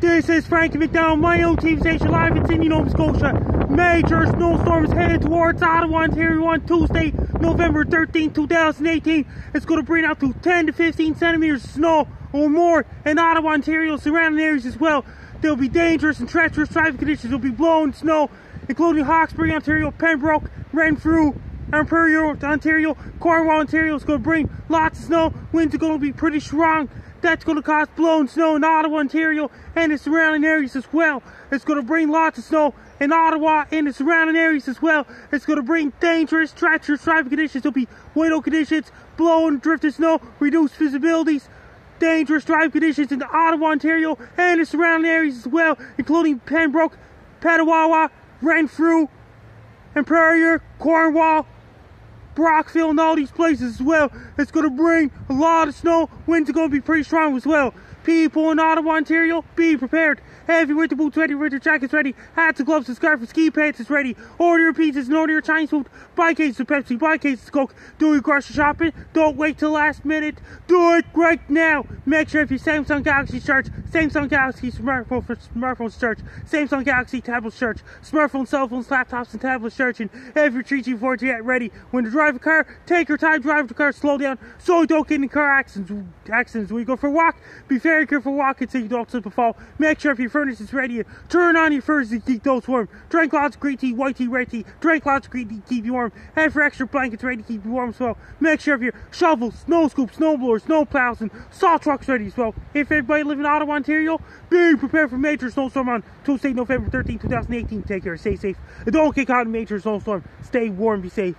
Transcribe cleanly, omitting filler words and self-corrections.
This is Frankie McDonald, my own TV station live in Sydney, Nova Scotia. Major snowstorms headed towards Ottawa, Ontario on Tuesday, November 13, 2018. It's going to bring out to 10 to 15 centimeters of snow or more in Ottawa, Ontario, surrounding areas as well. There will be dangerous and treacherous traffic conditions. There will be blowing snow, including Hawkesbury, Ontario, Pembroke, Renfrew, Ontario, Cornwall, Ontario. It's going to bring lots of snow. Winds are going to be pretty strong. That's going to cause blowing snow in Ottawa, Ontario, and the surrounding areas as well. It's going to bring lots of snow in Ottawa and the surrounding areas as well. It's going to bring dangerous, treacherous traffic conditions. There'll be whiteout conditions, blowing, drifting snow, reduced visibilities, dangerous driving conditions in Ottawa, Ontario, and the surrounding areas as well, including Pembroke, Petawawa, Renfrew, and Prairie, Cornwall, Brockville, and all these places as well. It's going to bring a lot of snow. Winds are going to be pretty strong as well. People in Ottawa, Ontario, be prepared. Have your winter boots ready, winter jackets ready, hats and gloves and scarf and ski pants is ready. Order your pizzas and order your Chinese food. Buy cases of Pepsi, buy cases of Coke. Do your grocery shopping. Don't wait till last minute. Do it right now. Make sure if your Samsung Galaxy search, Samsung Galaxy smartphone for smartphone search, Samsung Galaxy tablet search, smartphone, cell phones, laptops, and tablets searching. Have your 3G, 4G get ready. When you drive a car, take your time, drive the car, slow down, so you don't get in car accidents. When you go for a walk, be very careful walking so you don't slip and fall. Make sure if your furnace is ready, turn on your furnace to keep those warm. Drink lots of green tea, white tea, red tea. Drink lots of green tea to keep you warm. Have your extra blankets ready to keep you warm as well. Make sure if your shovels, snow scoops, snow blowers, snow plows, and salt trucks ready as well. If everybody living in Ottawa, Ontario, be prepared for major snowstorm on Tuesday, November 13, 2018. Take care, stay safe, and don't get caught in a major snowstorm. Stay warm, be safe.